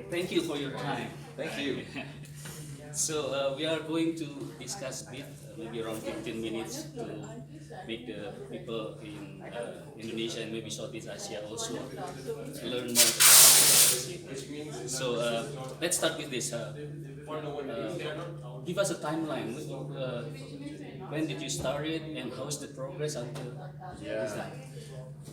Thank you for your time. Thank you. So we are going to discuss a bit, maybe around 15 minutes to make the people in Indonesia and maybe Southeast Asia also learn more about. So let's start with this. Give us a timeline. When did you start it and how is the progress until this time?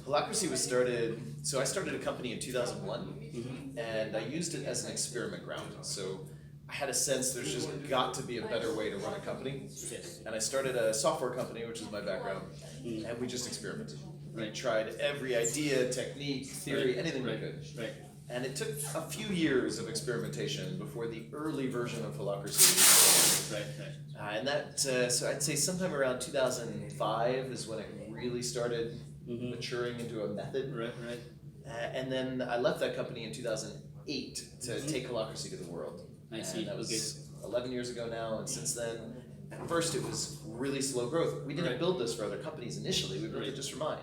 Holacracy was started, so I started a company in 2001, and I used it as an experiment ground. So I had a sense there's just got to be a better way to run a company. Yes. And I started a software company, which is my background, and we just experimented. We tried every idea, technique, theory, anything we could. Right. And it took a few years of experimentation before the early version of Holacracy. And that, so I'd say sometime around 2005 is when it really started maturing into a method. And then I left that company in 2008 to take Holacracy to the world. I see. And that was 11 years ago now, and since then, at first it was really slow growth. We didn't build this for other companies initially, we built it just for mine.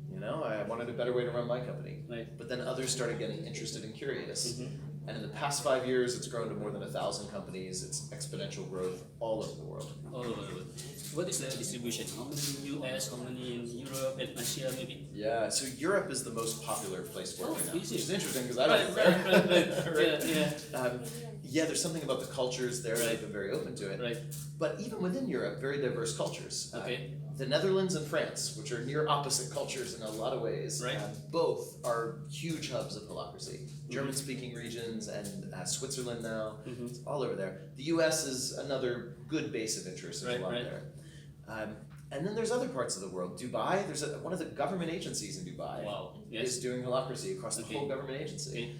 You know, I wanted a better way to run my company. But then others started getting interested and curious. And in the past 5 years, it's grown to more than 1,000 companies. It's exponential growth all over the world. All over the world. What is the distribution? How many in US, how many in Europe and Asia maybe? Yeah, so Europe is the most popular place for it right now. Which is interesting because I don't yeah, there's something about the cultures there. They've been very open to it. But even within Europe, very diverse cultures. The Netherlands and France, which are near opposite cultures in a lot of ways, both are huge hubs of Holacracy. German-speaking regions and Switzerland now, it's all over there. The US is another good base of interest, there's a lot there. And then there's other parts of the world. Dubai, there's one of the government agencies in Dubai is doing Holacracy across the whole government agency.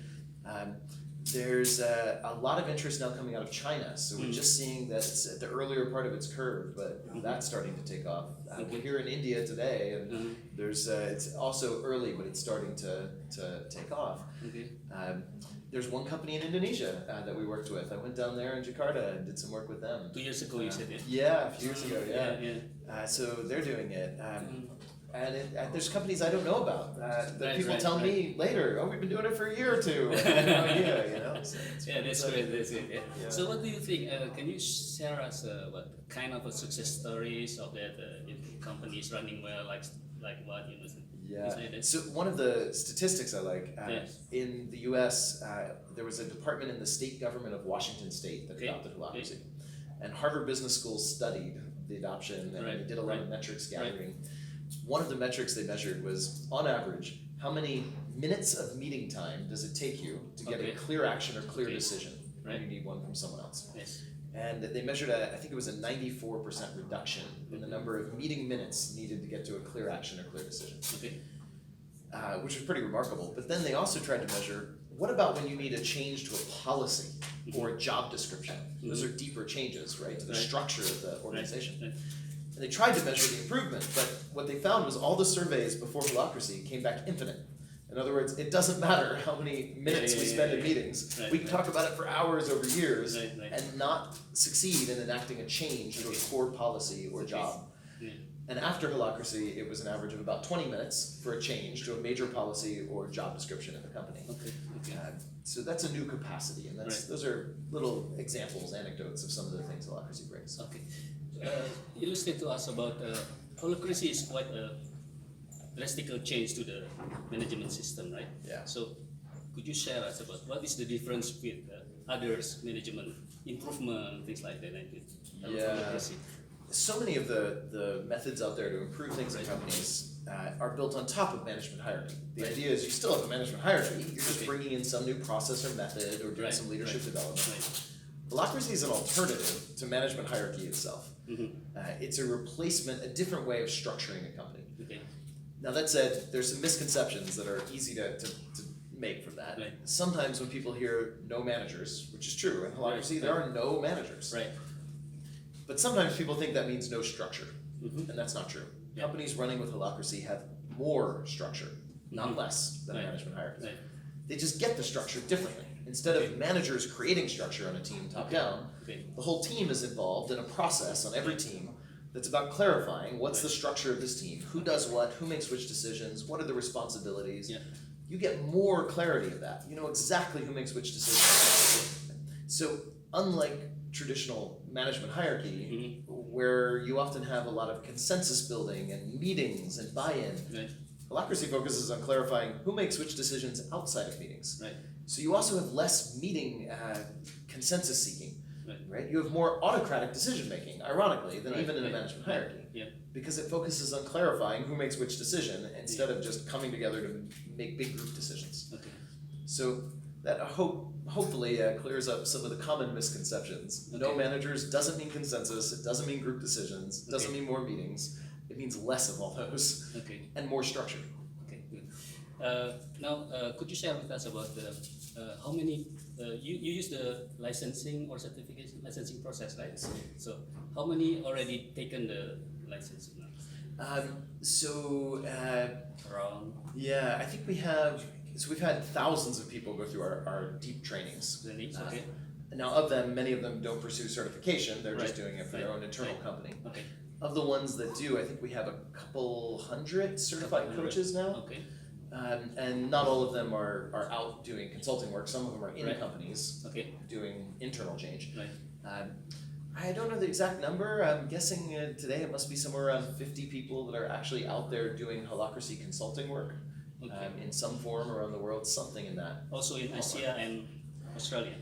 There's a lot of interest now coming out of China, so we're just seeing that it's at the earlier part of its curve, but that's starting to take off. We're here in India today, and there's it's also early, but it's starting to take off. There's one company in Indonesia that we worked with. I went down there in Jakarta and did some work with them. 2 years ago, you said it. Yeah, a few years ago, so they're doing it. And there's companies I don't know about that people tell me later, oh, we've been doing it for a year or two. I have no idea, you know? So that's great, that's it. So what do you think, can you share us what kind of success stories of that companies running well, like what, you know? So one of the statistics I like, in the US, there was a department in the state government of Washington State that adopted Holacracy. And Harvard Business School studied the adoption and they did a lot of metrics gathering. One of the metrics they measured was, on average, how many minutes of meeting time does it take you to get a clear action or clear decision when you need one from someone else? And they measured, I think it was a 94% reduction in the number of meeting minutes needed to get to a clear action or clear decision, which was pretty remarkable. But then they also tried to measure, what about when you need a change to a policy or a job description? Those are deeper changes, right, to the structure of the organization. And they tried to measure the improvement, but what they found was all the surveys before Holacracy came back infinite. In other words, it doesn't matter how many minutes we spend in meetings. We can talk about it for hours over years and not succeed in enacting a change to a core policy or job. And after Holacracy, it was an average of about 20 minutes for a change to a major policy or job description in the company. So that's a new capacity, and those are little examples, anecdotes of some of the things Holacracy brings. Illustrate to us about Holacracy is quite a drastic change to the management system, right? So could you share us about what is the difference with others management improvement, things like that? Holacracy? So many of the methods out there to improve things in companies are built on top of management hierarchy. The idea is you still have a management hierarchy, you're just bringing in some new process or method or doing some leadership development. Holacracy is an alternative to management hierarchy itself. It's a replacement, a different way of structuring a company. Now that said, there's some misconceptions that are easy to make from that. Sometimes when people hear no managers, which is true, in Holacracy there are no managers. But sometimes people think that means no structure, and that's not true. Companies running with Holacracy have more structure, not less than a management hierarchy. They just get the structure differently. Instead of managers creating structure on a team top down, the whole team is involved in a process on every team that's about clarifying what's the structure of this team, who does what, who makes which decisions, what are the responsibilities. you get more clarity of that. You know exactly who makes which decisions. So unlike traditional management hierarchy, where you often have a lot of consensus building and meetings and buy-in, Right. Holacracy focuses on clarifying who makes which decisions outside of meetings. Right. So you also have less meeting consensus seeking. Right. Right? You have more autocratic decision making, ironically, than Right. even in a Right. management hierarchy. Yeah. Because it focuses on clarifying who makes which decision instead of just coming together to make big group decisions. Okay. So that hopefully clears up some of the common misconceptions. Okay. No managers doesn't mean consensus, it doesn't mean group decisions, it doesn't Okay. mean more meetings, it means less of all those Okay. and more structure. Okay. Good. Now, could you share with us about the how many you use the licensing or certification licensing process, right? So how many already taken the licensing now? Around Yeah, I think we've had thousands of people go through our deep trainings. okay. Now, of them, many of them don't pursue certification, they're just Right. doing it for Right. their own internal Right. company. Okay. Of the ones that do, I think we have a couple hundred certified Couple hundred. coaches now. Okay. And not all of them are out doing consulting work, some of them are in Right. companies Okay. doing internal change. Right. I don't know the exact number, I'm guessing today it must be somewhere around 50 people that are actually out there doing Holacracy consulting work. Okay. In some form around the world, something in that. Also in Asia and Australia.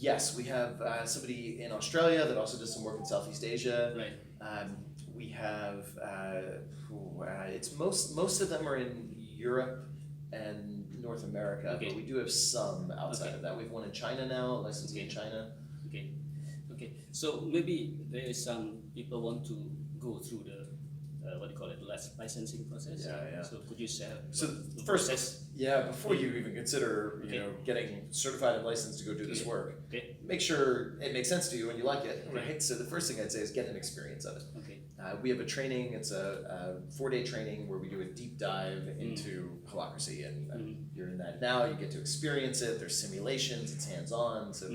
Yes, we have somebody in Australia that also does some work in Southeast Asia. Right. We have it's most of them are in Europe and North America, Okay. but we do have some outside Okay. of that. We have one in China now, licensing in Okay. China. Okay. Okay. So maybe there is some people want to go through the what do you call it, licensing process. Yeah. So could you share? So the first, process? before you even consider Okay. getting certified and licensed to go do this Okay. work, Okay. make sure it makes sense to you and you like it, Okay. right? So the first thing I'd say is get an experience of it. Okay. We have a training, it's a 4-day training where we do a deep dive into Holacracy, and you're in that now, you get to experience it, there's simulations, it's hands-on. So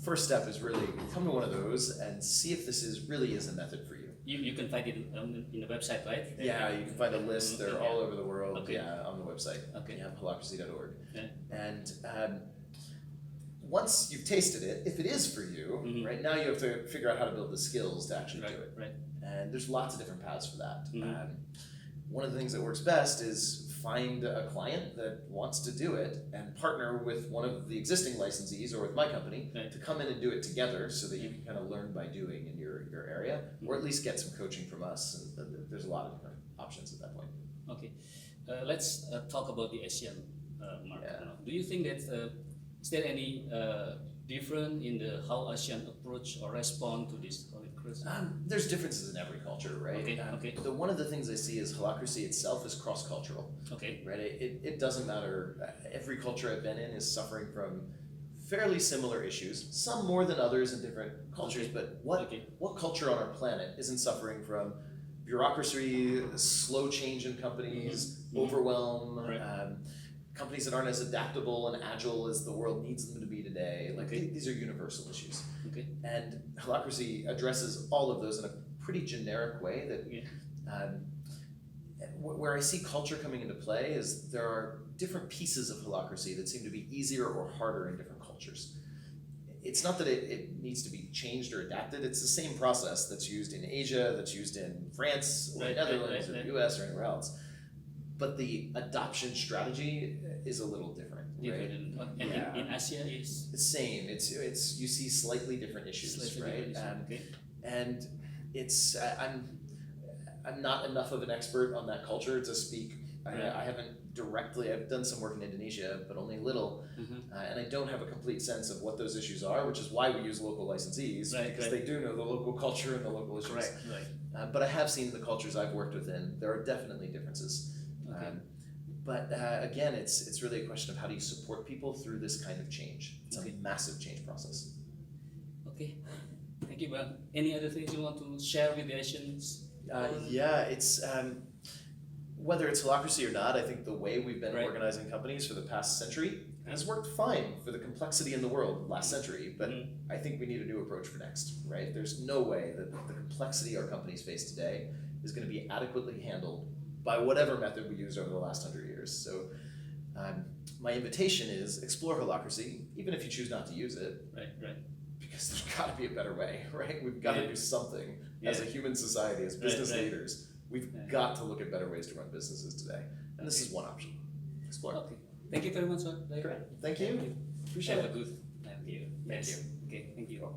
first step is really come to one of those and see if this really is a method for you. You can find it in the website, right? Yeah, you can find a list, they're all over the world, Okay. on the website. Okay. You have holacracy.org. Yeah. And once you've tasted it, if it is for you, right, now you have to figure out how to build the skills to actually do it. Right. And there's lots of different paths for that. Mhm. One of the things that works best is find a client that wants to do it and partner with one of the existing licensees or with my company Right. to come in and do it together so that you can kind of learn by doing in your area, or at least get some coaching from us. And there's a lot of different options at that point. Okay. Let's talk about the Asian market. Yeah. Now. Do you think that is there any different in the how Asian approach or respond to this holacracy? There's differences in every culture, right? Okay, okay. One of the things I see is Holacracy itself is cross-cultural. Okay. Right? It doesn't matter. Every culture I've been in is suffering from fairly similar issues, some more than others in different cultures, Okay. but Okay. what culture on our planet isn't suffering from bureaucracy, slow change in companies, overwhelm, Right. companies that aren't as adaptable and agile as the world needs them to be today? Like Okay. these are universal issues. Okay. And Holacracy addresses all of those in a pretty generic way that where I see culture coming into play is there are different pieces of Holacracy that seem to be easier or harder in different cultures. It's not that it needs to be changed or adapted, it's the same process that's used in Asia, that's used in France or Right, Netherlands right. or the US or anywhere else. But the adoption strategy is a little different, right? And Yeah. in Asia is The same. It's you see slightly different issues, slightly right? different. Okay. And it's I'm not enough of an expert on that culture to speak. Right. I haven't directly. I've done some work in Indonesia, but only a little, and I don't have a complete sense of what those issues are, which is why we use local licensees, Right, because right. they do know the local culture and the local issues. Right. But I have seen the cultures I've worked within. There are definitely differences. Okay. But again, it's really a question of how do you support people through this kind of change. It's Okay. a massive change process. Okay. Thank you, Bang. Any other things you want to share with the Asians? Yeah, it's whether it's Holacracy or not, I think the way we've been Right. organizing companies for the past century has worked fine for the complexity in the world last century, but I think we need a new approach for next, right? There's no way that the complexity our companies face today is going to be adequately handled by whatever method we used over the last 100 years. So my invitation is explore Holacracy, even if you choose not to use it. Right. Because there's got to be a better way, right? We've got to do something as a human society, as business leaders. We've got to look at better ways to run businesses today, and this is one option. Explore. Okay. Thank you very much, sir. Great. Thank you. Appreciate Have it. a good time here. Thank you. Okay. Thank you.